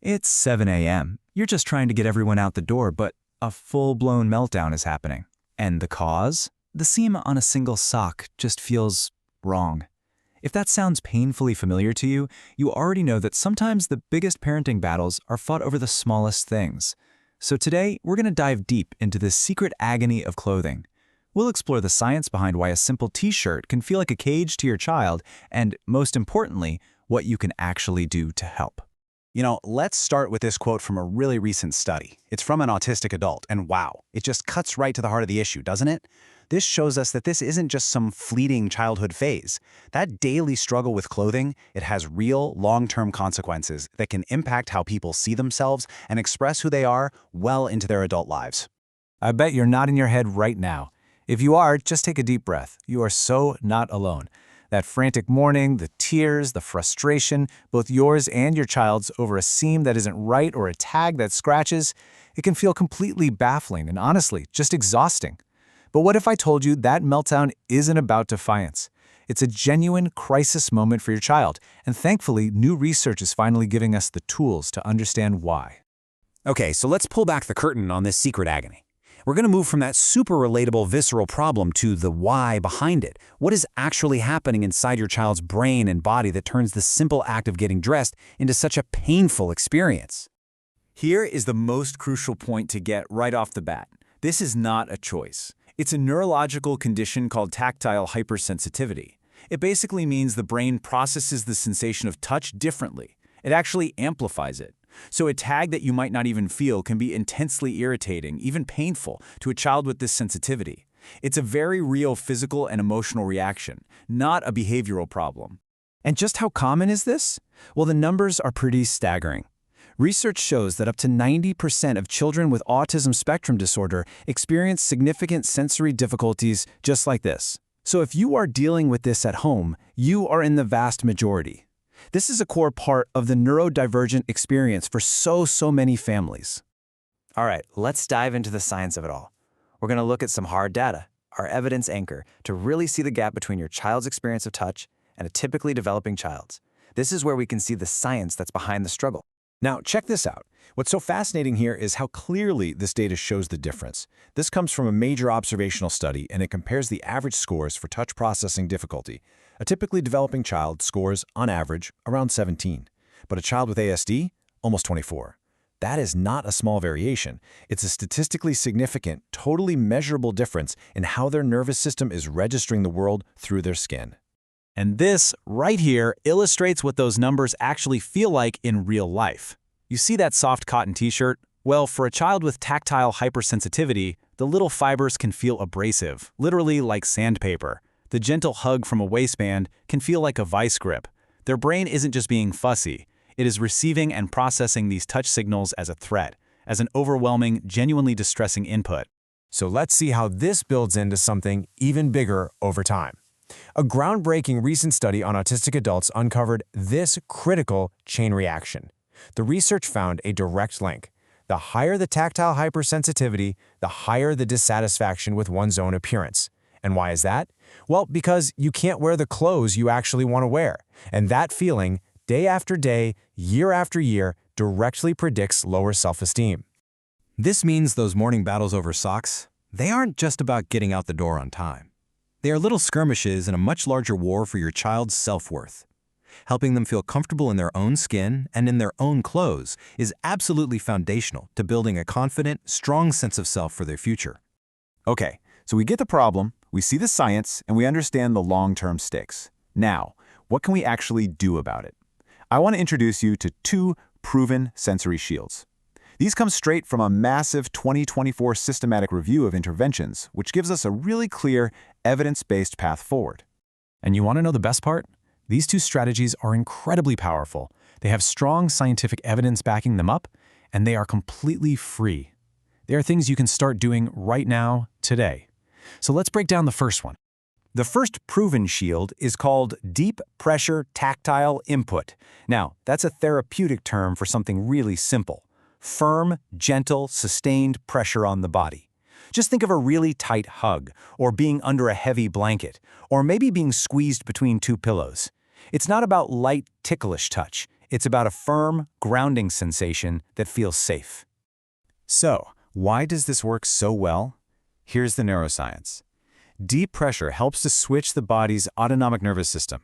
It's 7 a.m. You're just trying to get everyone out the door, but a full-blown meltdown is happening. And the cause? The seam on a single sock just feels wrong. If that sounds painfully familiar to you, you already know that sometimes the biggest parenting battles are fought over the smallest things. So today, we're going to dive deep into the secret agony of clothing. We'll explore the science behind why a simple t-shirt can feel like a cage to your child, and most importantly, what you can actually do to help. Let's start with this quote from a really recent study. It's from an autistic adult, and wow, it just cuts right to the heart of the issue, doesn't it? This shows us that this isn't just some fleeting childhood phase. That daily struggle with clothing, it has real, long-term consequences that can impact how people see themselves and express who they are well into their adult lives. I bet you're nodding your head right now. If you are, just take a deep breath. You are so not alone. That frantic morning, the tears, the frustration, both yours and your child's over a seam that isn't right or a tag that scratches, it can feel completely baffling and honestly, just exhausting. But what if I told you that meltdown isn't about defiance? It's a genuine crisis moment for your child, and thankfully, new research is finally giving us the tools to understand why. Okay, so let's pull back the curtain on this secret agony. We're going to move from that super relatable visceral problem to the why behind it. What is actually happening inside your child's brain and body that turns the simple act of getting dressed into such a painful experience? Here is the most crucial point to get right off the bat. This is not a choice. It's a neurological condition called tactile hypersensitivity. It basically means the brain processes the sensation of touch differently. It actually amplifies it. So a tag that you might not even feel can be intensely irritating, even painful, to a child with this sensitivity. It's a very real physical and emotional reaction, not a behavioral problem. And just how common is this? Well, the numbers are pretty staggering. Research shows that up to 90% of children with autism spectrum disorder experience significant sensory difficulties just like this. So if you are dealing with this at home, you are in the vast majority. This is a core part of the neurodivergent experience for so many families. All right, let's dive into the science of it all. We're going to look at some hard data, our evidence anchor, to really see the gap between your child's experience of touch and a typically developing child's. This is where we can see the science that's behind the struggle. Now, check this out. What's so fascinating here is how clearly this data shows the difference. This comes from a major observational study, and it compares the average scores for touch processing difficulty. A typically developing child scores, on average, around 17, but a child with ASD, almost 24. That is not a small variation. It's a statistically significant, totally measurable difference in how their nervous system is registering the world through their skin. And this, right here, illustrates what those numbers actually feel like in real life. You see that soft cotton t-shirt? Well, for a child with tactile hypersensitivity, the little fibers can feel abrasive, literally like sandpaper. The gentle hug from a waistband can feel like a vice grip. Their brain isn't just being fussy. It is receiving and processing these touch signals as a threat, as an overwhelming, genuinely distressing input. So let's see how this builds into something even bigger over time. A groundbreaking recent study on autistic adults uncovered this critical chain reaction. The research found a direct link. The higher the tactile hypersensitivity, the higher the dissatisfaction with one's own appearance. And why is that? Well, because you can't wear the clothes you actually want to wear. And that feeling, day after day, year after year, directly predicts lower self-esteem. This means those morning battles over socks, they aren't just about getting out the door on time. They are little skirmishes in a much larger war for your child's self-worth. Helping them feel comfortable in their own skin and in their own clothes is absolutely foundational to building a confident, strong sense of self for their future. Okay, so we get the problem, we see the science, and we understand the long-term stakes. Now, what can we actually do about it? I want to introduce you to two proven sensory shields. These come straight from a massive 2024 systematic review of interventions, which gives us a really clear, evidence-based path forward. And you want to know the best part? These two strategies are incredibly powerful. They have strong scientific evidence backing them up, and they are completely free. They are things you can start doing right now, today. So let's break down the first one. The first proven shield is called Deep Pressure Tactile Input. Now, that's a therapeutic term for something really simple. Firm, gentle, sustained pressure on the body. Just think of a really tight hug, or being under a heavy blanket, or maybe being squeezed between two pillows. It's not about light, ticklish touch. It's about a firm, grounding sensation that feels safe. So, why does this work so well? Here's the neuroscience. Deep pressure helps to switch the body's autonomic nervous system.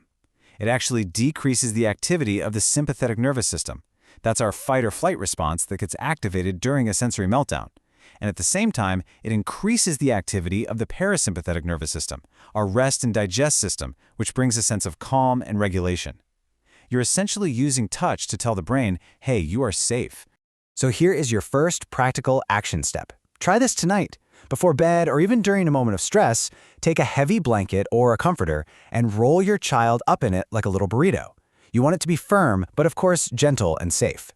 It actually decreases the activity of the sympathetic nervous system. That's our fight or flight response that gets activated during a sensory meltdown. And at the same time, it increases the activity of the parasympathetic nervous system, our rest and digest system, which brings a sense of calm and regulation. You're essentially using touch to tell the brain, hey, you are safe. So here is your first practical action step. Try this tonight. Before bed or even during a moment of stress, take a heavy blanket or a comforter and roll your child up in it like a little burrito. You want it to be firm, but of course gentle and safe.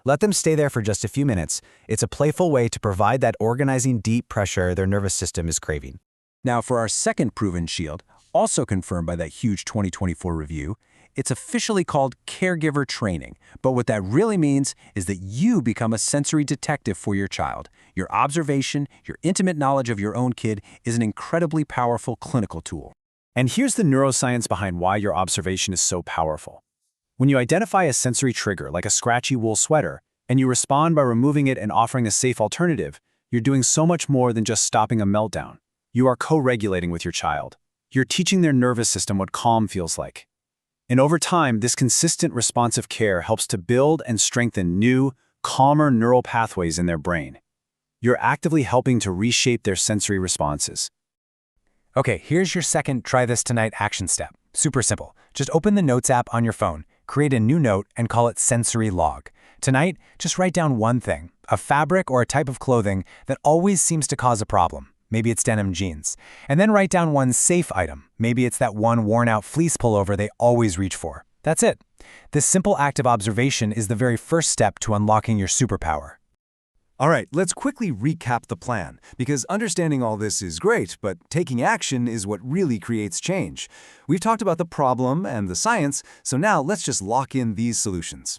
Let them stay there for just a few minutes. It's a playful way to provide that organizing deep pressure their nervous system is craving. Now for our second proven shield, also confirmed by that huge 2024 review, it's officially called caregiver training. But what that really means is that you become a sensory detective for your child. Your observation, your intimate knowledge of your own kid is an incredibly powerful clinical tool. And here's the neuroscience behind why your observation is so powerful. When you identify a sensory trigger like a scratchy wool sweater, and you respond by removing it and offering a safe alternative, you're doing so much more than just stopping a meltdown. You are co-regulating with your child. You're teaching their nervous system what calm feels like. And over time, this consistent responsive care helps to build and strengthen new, calmer neural pathways in their brain. You're actively helping to reshape their sensory responses. Okay, here's your second try this tonight action step. Super simple. Just open the Notes app on your phone, create a new note, and call it Sensory Log. Tonight, just write down one thing, a fabric or a type of clothing that always seems to cause a problem. Maybe it's denim jeans. And then write down one safe item. Maybe it's that one worn-out fleece pullover they always reach for. That's it. This simple act of observation is the very first step to unlocking your superpower. All right, let's quickly recap the plan, because understanding all this is great, but taking action is what really creates change. We've talked about the problem and the science, so now let's just lock in these solutions.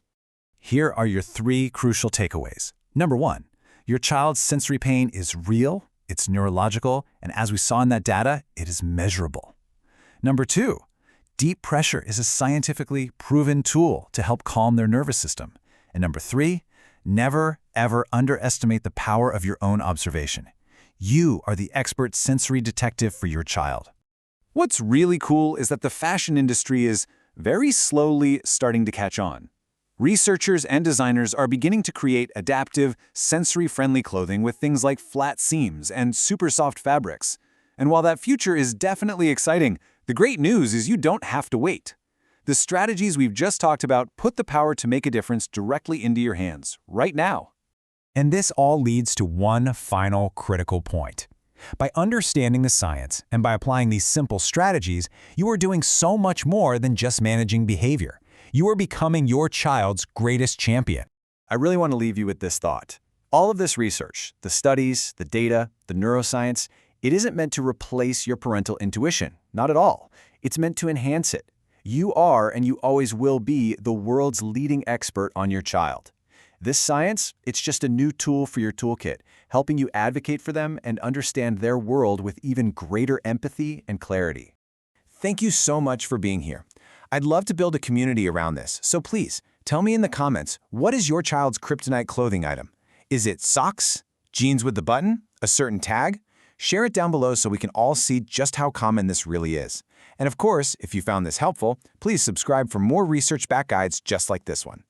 Here are your 3 crucial takeaways. Number 1, your child's sensory pain is real, it's neurological, and as we saw in that data, it is measurable. Number 2, deep pressure is a scientifically proven tool to help calm their nervous system. And number 3, never, ever underestimate the power of your own observation. You are the expert sensory detective for your child. What's really cool is that the fashion industry is very slowly starting to catch on. Researchers and designers are beginning to create adaptive, sensory-friendly clothing with things like flat seams and super soft fabrics. And while that future is definitely exciting, the great news is you don't have to wait. The strategies we've just talked about put the power to make a difference directly into your hands, right now. And this all leads to one final critical point. By understanding the science and by applying these simple strategies, you are doing so much more than just managing behavior. You are becoming your child's greatest champion. I really want to leave you with this thought. All of this research, the studies, the data, the neuroscience, it isn't meant to replace your parental intuition. Not at all. It's meant to enhance it. You are and you always will be the world's leading expert on your child. This science, it's just a new tool for your toolkit, helping you advocate for them and understand their world with even greater empathy and clarity. Thank you so much for being here. I'd love to build a community around this, so please, tell me in the comments, what is your child's kryptonite clothing item? Is it socks? Jeans with the button? A certain tag? Share it down below so we can all see just how common this really is. And of course, if you found this helpful, please subscribe for more research-backed guides just like this one.